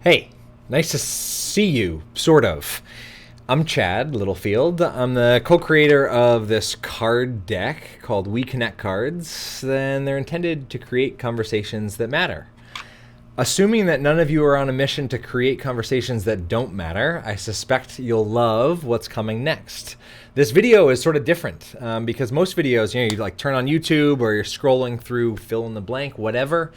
Hey, nice to see you, sort of. I'm Chad Littlefield. I'm the co-creator of this card deck called We Connect Cards, and they're intended to create conversations that matter. Assuming that none of you are on a mission to create conversations that don't matter, I suspect you'll love what's coming next. This video is sort of different because most videos, you like turn on YouTube or you're scrolling through fill in the blank, whatever,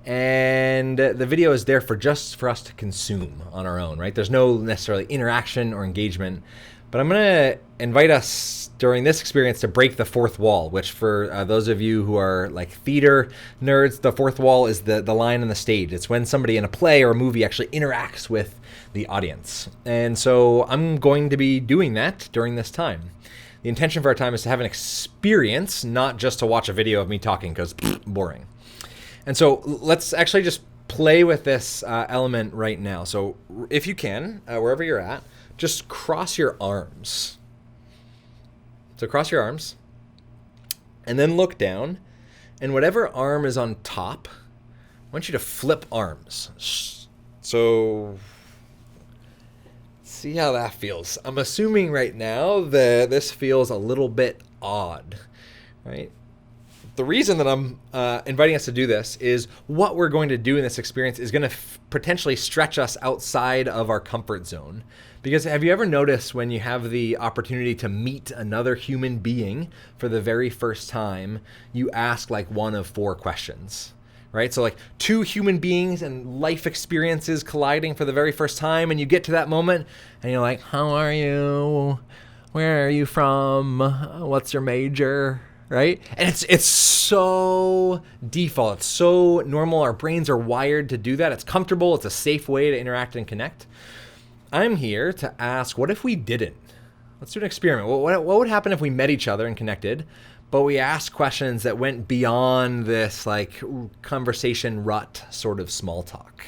and the video is there for us to consume on our own, right? There's no necessarily interaction or engagement. But I'm going to invite us during this experience to break the fourth wall, which for those of you who are like theater nerds, the fourth wall is the line on the stage. It's when somebody in a play or a movie actually interacts with the audience. And so I'm going to be doing that during this time. The intention for our time is to have an experience, not just to watch a video of me talking because boring. And so let's actually just play with this element right now. So if you can, wherever you're at, just cross your arms. So cross your arms and then look down, and whatever arm is on top, I want you to flip arms. So see how that feels. I'm assuming right now that this feels a little bit odd, right? The reason that I'm inviting us to do this is what we're going to do in this experience is going to potentially stretch us outside of our comfort zone. Because have you ever noticed when you have the opportunity to meet another human being for the very first time, you ask like one of four questions, right? So like two human beings and life experiences colliding for the very first time, and you get to that moment and you're like, how are you? Where are you from? What's your major? Right? And it's so default. It's so normal. Our brains are wired to do that. It's comfortable. It's a safe way to interact and connect. I'm here to ask, what if we didn't? Let's do an experiment. What would happen if we met each other and connected, but we asked questions that went beyond this like conversation rut sort of small talk?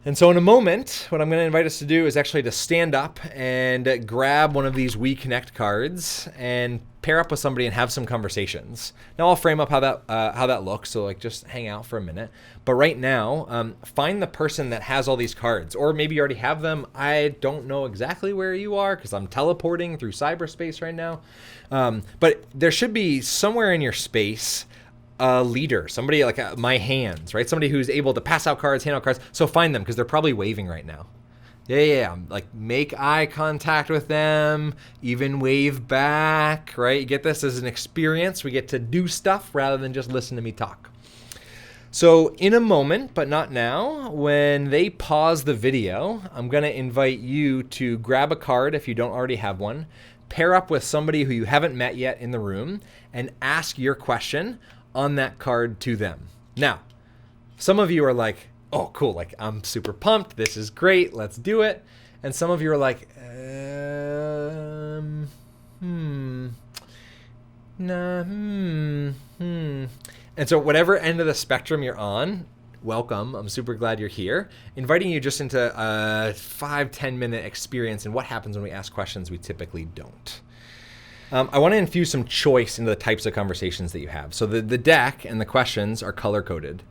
And so in a moment, what I'm going to invite us to do is actually to stand up and grab one of these We Connect cards and pair up with somebody and have some conversations. Now I'll frame up how that looks, so like just hang out for a minute. But right now, find the person that has all these cards, or maybe you already have them. I don't know exactly where you are because I'm teleporting through cyberspace right now. But there should be somewhere in your space a leader, somebody like my hands, right? Somebody who's able to pass out cards, hand out cards. So find them because they're probably waving right now. Yeah. Like make eye contact with them, even wave back, right? You get this as an experience. We get to do stuff rather than just listen to me talk. So in a moment, but not now, when they pause the video, I'm going to invite you to grab a card if you don't already have one, pair up with somebody who you haven't met yet in the room, and ask your question on that card to them. Now, some of you are like, oh, cool, like I'm super pumped. This is great. Let's do it. And some of you are like, And so whatever end of the spectrum you're on, welcome. I'm super glad you're here. Inviting you just into a 5-10 minute experience in what happens when we ask questions we typically don't. I want to infuse some choice into the types of conversations that you have. So the deck and the questions are color-coded.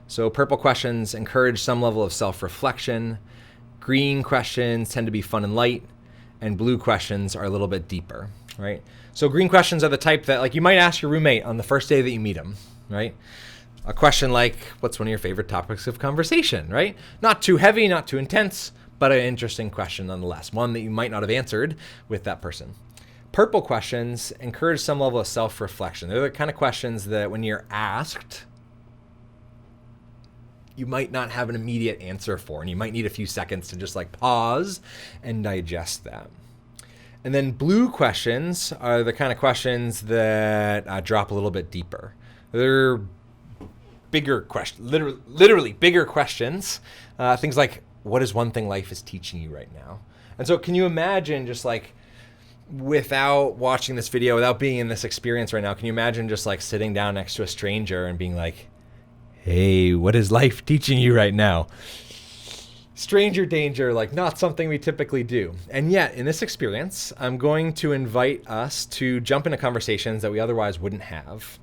So purple questions encourage some level of self-reflection. Green questions tend to be fun and light. And blue questions are a little bit deeper, right? So green questions are the type that like you might ask your roommate on the first day that you meet him, right? A question like, what's one of your favorite topics of conversation, right? Not too heavy, not too intense, but an interesting question nonetheless. One that you might not have answered with that person. Purple questions encourage some level of self-reflection. They're the kind of questions that when you're asked, you might not have an immediate answer for, and you might need a few seconds to just like pause and digest that. And then blue questions are the kind of questions that drop a little bit deeper. They're bigger questions, literally bigger questions. Things like, what is one thing life is teaching you right now? And so can you imagine just like, without watching this video, without being in this experience right now, can you imagine just like sitting down next to a stranger and being like, hey, what is life teaching you right now? Stranger danger, like not something we typically do. And yet in this experience, I'm going to invite us to jump into conversations that we otherwise wouldn't have.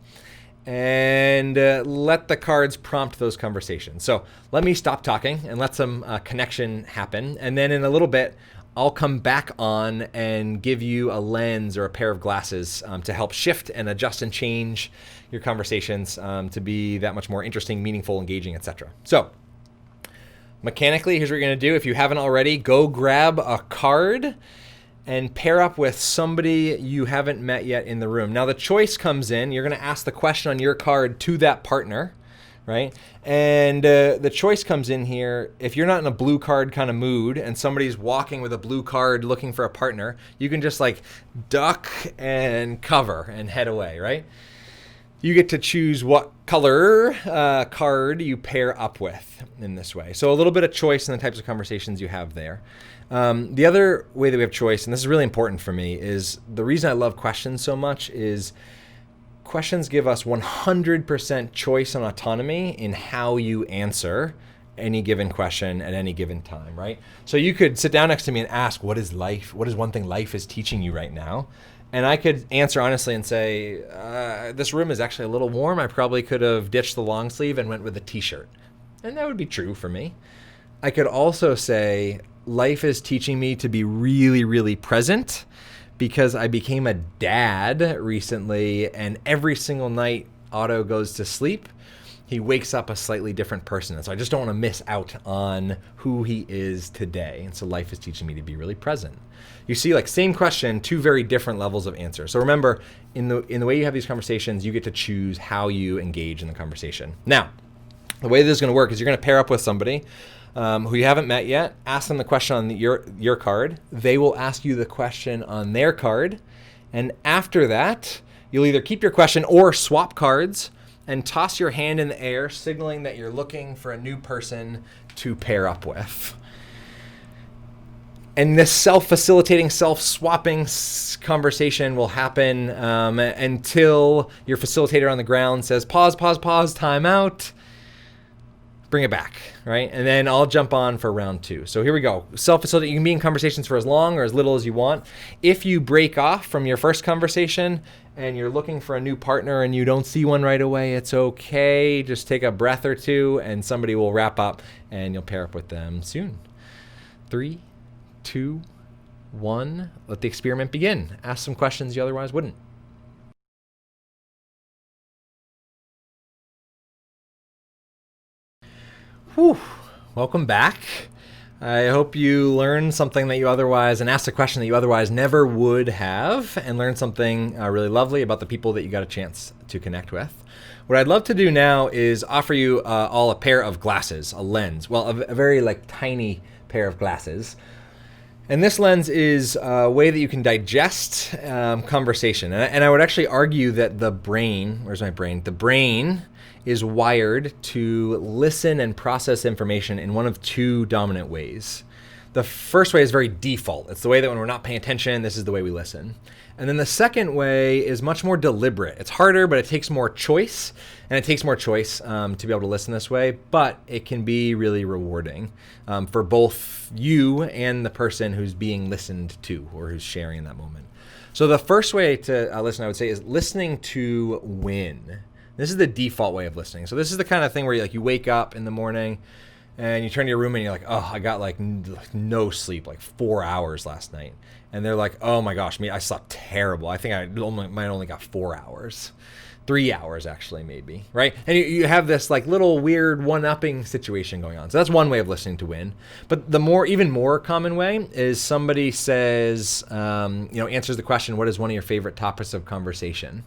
and let the cards prompt those conversations. So let me stop talking and let some connection happen. And then in a little bit, I'll come back on and give you a lens or a pair of glasses to help shift and adjust and change your conversations to be that much more interesting, meaningful, engaging, etc. So mechanically, here's what you're going to do. If you haven't already, go grab a card and pair up with somebody you haven't met yet in the room. Now the choice comes in. You're going to ask the question on your card to that partner, right? And the choice comes in here. If you're not in a blue card kind of mood and somebody's walking with a blue card looking for a partner, you can just like duck and cover and head away, right? You get to choose what color card you pair up with in this way. So a little bit of choice in the types of conversations you have there. The other way that we have choice, and this is really important for me, is the reason I love questions so much is questions give us 100% choice and autonomy in how you answer any given question at any given time, right? So you could sit down next to me and ask, what is life? What is one thing life is teaching you right now? And I could answer honestly and say, this room is actually a little warm. I probably could have ditched the long sleeve and went with a t-shirt. And that would be true for me. I could also say, life is teaching me to be really, really present because I became a dad recently, and every single night Otto goes to sleep, he wakes up a slightly different person. And so I just don't want to miss out on who he is today. And so life is teaching me to be really present. You see, like, same question, two very different levels of answer. So remember, in the way you have these conversations, you get to choose how you engage in the conversation. Now, the way this is going to work is you're going to pair up with somebody who you haven't met yet, ask them the question on your card. They will ask you the question on their card. And after that, you'll either keep your question or swap cards and toss your hand in the air, signaling that you're looking for a new person to pair up with. And this self-facilitating, self-swapping conversation will happen until your facilitator on the ground says, pause, pause, pause, time out. Bring it back, right? And then I'll jump on for round two. So here we go. Self-facilitate. You can be in conversations for as long or as little as you want. If you break off from your first conversation and you're looking for a new partner and you don't see one right away, it's okay. Just take a breath or two and somebody will wrap up and you'll pair up with them soon. 3, 2, 1. Let the experiment begin. Ask some questions you otherwise wouldn't. Whew. Welcome back. I hope you learned something that you otherwise, and asked a question that you otherwise never would have, and learned something really lovely about the people that you got a chance to connect with. What I'd love to do now is offer you all a pair of glasses, a lens. Well, a very tiny pair of glasses. And this lens is a way that you can digest conversation. And I would actually argue that the brain, where's my brain? The brain is wired to listen and process information in one of two dominant ways. The first way is very default. It's the way that when we're not paying attention, this is the way we listen. And then the second way is much more deliberate. It's harder, but it takes more choice. And it takes more choice to be able to listen this way, but it can be really rewarding for both you and the person who's being listened to or who's sharing in that moment. So the first way to listen, I would say, is listening to win. This is the default way of listening. So this is the kind of thing where you wake up in the morning and you turn to your room and you're like, oh, I got no sleep, 4 hours last night. And they're like, oh my gosh, I slept terrible. I think I might only got 4 hours. 3 hours actually, maybe, right? And you have this little weird one-upping situation going on. So that's one way of listening to win. But the even more common way is somebody says, answers the question, what is one of your favorite topics of conversation?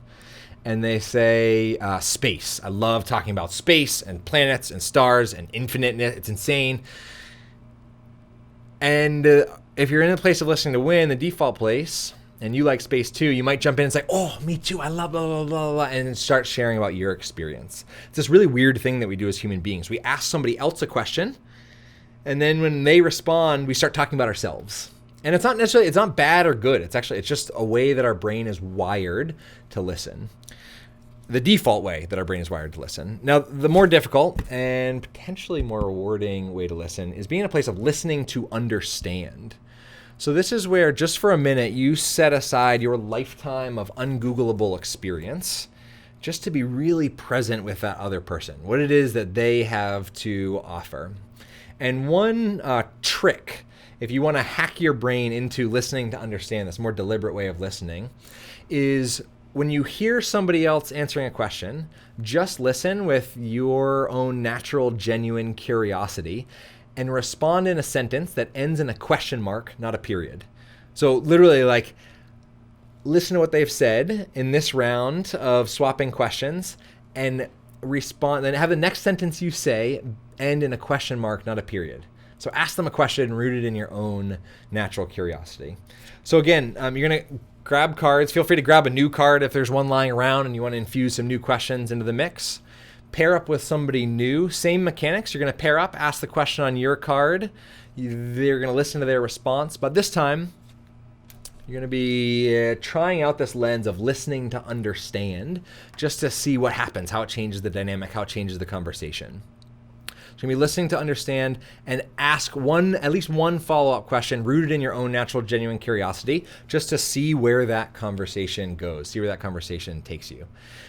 And they say space. I love talking about space and planets and stars and infiniteness. It's insane. And if you're in a place of listening to win, the default place, and you like space too, you might jump in and say, oh, me too, I love blah, blah, blah, blah, and start sharing about your experience. It's this really weird thing that we do as human beings. We ask somebody else a question, and then when they respond, we start talking about ourselves. And it's not bad or good. It's just a way that our brain is wired to listen. The default way that our brain is wired to listen. Now, the more difficult and potentially more rewarding way to listen is being in a place of listening to understand. So this is where, just for a minute, you set aside your lifetime of ungoogleable experience just to be really present with that other person, what it is that they have to offer. And one trick, if you want to hack your brain into listening to understand, this more deliberate way of listening, is when you hear somebody else answering a question, just listen with your own natural, genuine curiosity and respond in a sentence that ends in a question mark, not a period. So literally, like, listen to what they've said in this round of swapping questions and respond, then have the next sentence you say end in a question mark, not a period. So ask them a question rooted in your own natural curiosity. So again, you're going to grab cards. Feel free to grab a new card if there's one lying around and you want to infuse some new questions into the mix. Pair up with somebody new. Same mechanics. You're going to pair up, ask the question on your card. They're going to listen to their response. But this time, you're going to be trying out this lens of listening to understand, just to see what happens, how it changes the dynamic, how it changes the conversation. So you're going to be listening to understand and ask at least one follow-up question rooted in your own natural, genuine curiosity, just to see where that conversation goes, see where that conversation takes you.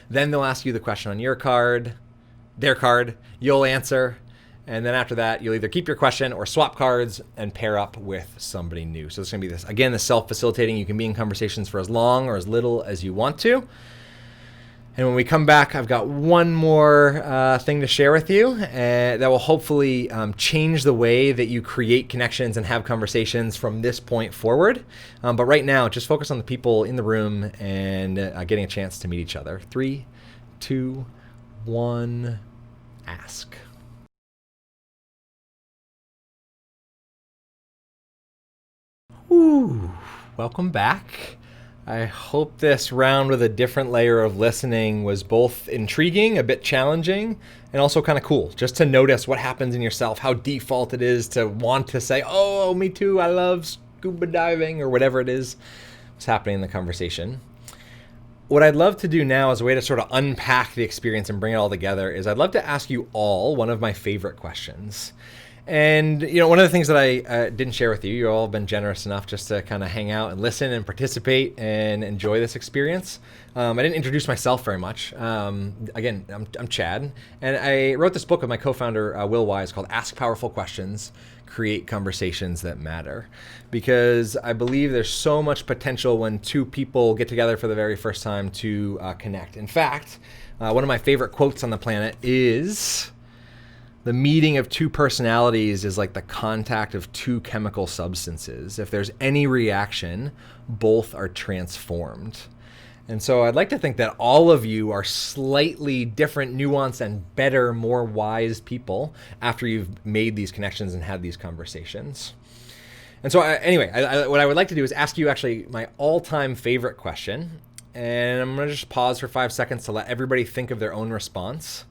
Then they'll ask you the question on your card, their card, you'll answer. And then after that, you'll either keep your question or swap cards and pair up with somebody new. So it's going to be this, again, the self-facilitating. You can be in conversations for as long or as little as you want to. And when we come back, I've got one more thing to share with you that will hopefully change the way that you create connections and have conversations from this point forward. But right now, just focus on the people in the room and getting a chance to meet each other. 3, 2, 1, ask. Ooh, welcome back. I hope this round with a different layer of listening was both intriguing, a bit challenging, and also kind of cool, just to notice what happens in yourself, how default it is to want to say, oh, me too, I love scuba diving, or whatever it is that's happening in the conversation. What I'd love to do now as a way to sort of unpack the experience and bring it all together is I'd love to ask you all one of my favorite questions. And, one of the things that I didn't share with you, you all have been generous enough just to kind of hang out and listen and participate and enjoy this experience. I didn't introduce myself very much. Again, I'm Chad, and I wrote this book with my co-founder, Will Wise, called Ask Powerful Questions, Create Conversations That Matter. Because I believe there's so much potential when two people get together for the very first time to connect. In fact, one of my favorite quotes on the planet is, the meeting of two personalities is like the contact of two chemical substances. If there's any reaction, both are transformed. And so I'd like to think that all of you are slightly different, nuanced, and better, more wise people after you've made these connections and had these conversations. And so what I would like to do is ask you actually my all-time favorite question. And I'm going to just pause for 5 seconds to let everybody think of their own response.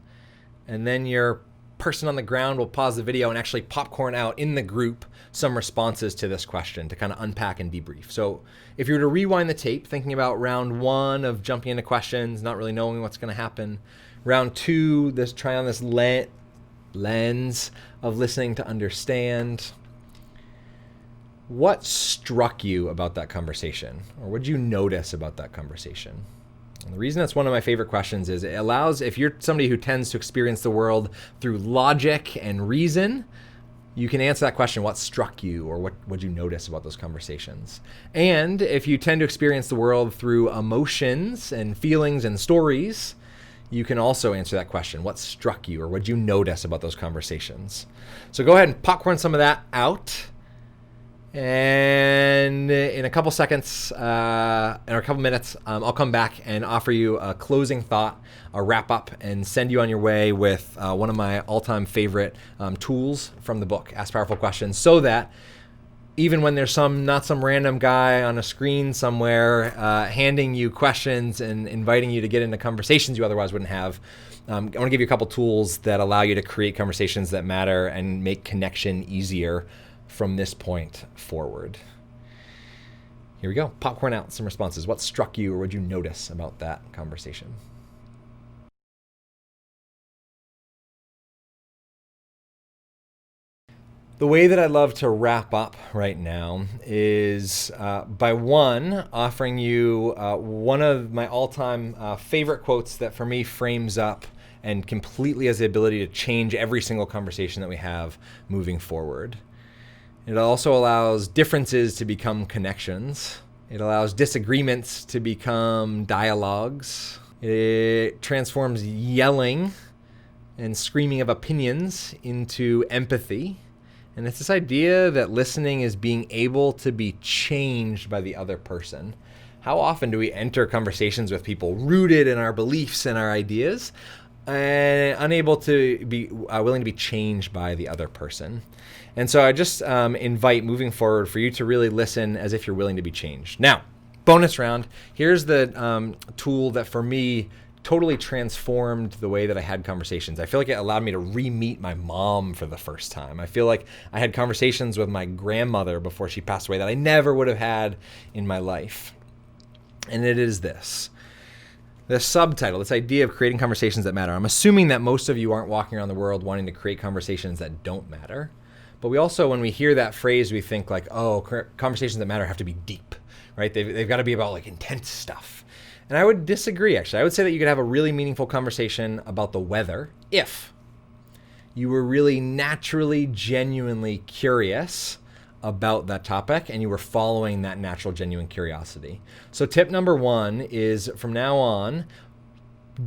And then your person on the ground will pause the video and actually popcorn out in the group some responses to this question to kind of unpack and debrief. So if you were to rewind the tape, thinking about round 1 of jumping into questions, not really knowing what's going to happen, round 2, try on this lens of listening to understand, what struck you about that conversation? Or what did you notice about that conversation? And the reason that's one of my favorite questions is it allows, if you're somebody who tends to experience the world through logic and reason, you can answer that question, what struck you, or what did you notice about those conversations? And if you tend to experience the world through emotions and feelings and stories, you can also answer that question, what struck you, or what did you notice about those conversations? So go ahead and popcorn some of that out. And in a couple seconds, in a couple minutes, I'll come back and offer you a closing thought, a wrap up, and send you on your way with one of my all-time favorite tools from the book, Ask Powerful Questions, so that even when there's not some random guy on a screen somewhere handing you questions and inviting you to get into conversations you otherwise wouldn't have, I want to give you a couple tools that allow you to create conversations that matter and make connection easier from this point forward. Here we go. Popcorn out some responses. What struck you or what did you notice about that conversation? The way that I love to wrap up right now is by offering you one of my all-time favorite quotes that for me frames up and completely has the ability to change every single conversation that we have moving forward. It also allows differences to become connections. It allows disagreements to become dialogues. It transforms yelling and screaming of opinions into empathy. And it's this idea that listening is being able to be changed by the other person. How often do we enter conversations with people rooted in our beliefs and our ideas and unable to be willing to be changed by the other person? And so I just invite moving forward for you to really listen as if you're willing to be changed. Now, bonus round. Here's the tool that for me totally transformed the way that I had conversations. I feel like it allowed me to re-meet my mom for the first time. I feel like I had conversations with my grandmother before she passed away that I never would have had in my life. And it is this. The subtitle, this idea of creating conversations that matter. I'm assuming that most of you aren't walking around the world wanting to create conversations that don't matter. But we also, when we hear that phrase, we think like, oh, conversations that matter have to be deep, right? They've got to be about like intense stuff. And I would disagree, actually. I would say that you could have a really meaningful conversation about the weather if you were really naturally, genuinely curious about that topic and you were following that natural, genuine curiosity. So tip number 1 is from now on,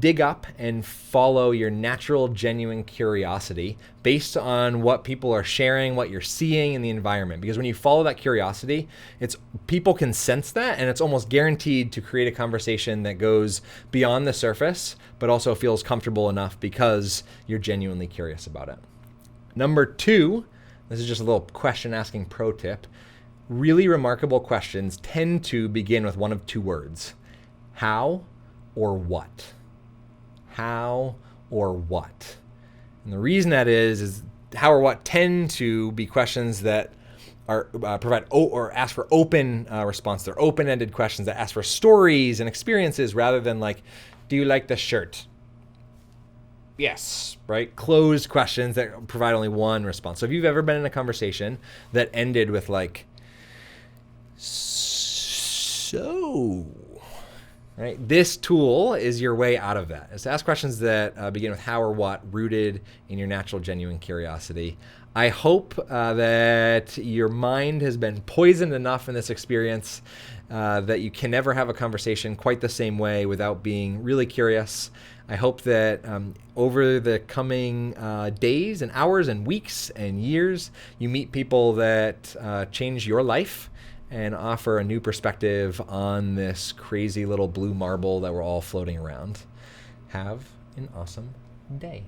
dig up and follow your natural, genuine curiosity based on what people are sharing, what you're seeing in the environment. Because when you follow that curiosity, people can sense that, and it's almost guaranteed to create a conversation that goes beyond the surface, but also feels comfortable enough because you're genuinely curious about it. Number 2, this is just a little question asking pro tip. Really remarkable questions tend to begin with one of 2 words: how or what. How or what. And the reason that is how or what tend to be questions that are provide or ask for open response. They're open-ended questions that ask for stories and experiences rather than like, do you like the shirt? Yes, right? Closed questions that provide only one response. So if you've ever been in a conversation that ended with like, so... right? This tool is your way out of that. Is to ask questions that begin with how or what, rooted in your natural, genuine curiosity. I hope that your mind has been poisoned enough in this experience that you can never have a conversation quite the same way without being really curious. I hope that over the coming days and hours and weeks and years, you meet people that change your life and offer a new perspective on this crazy little blue marble that we're all floating around. Have an awesome day.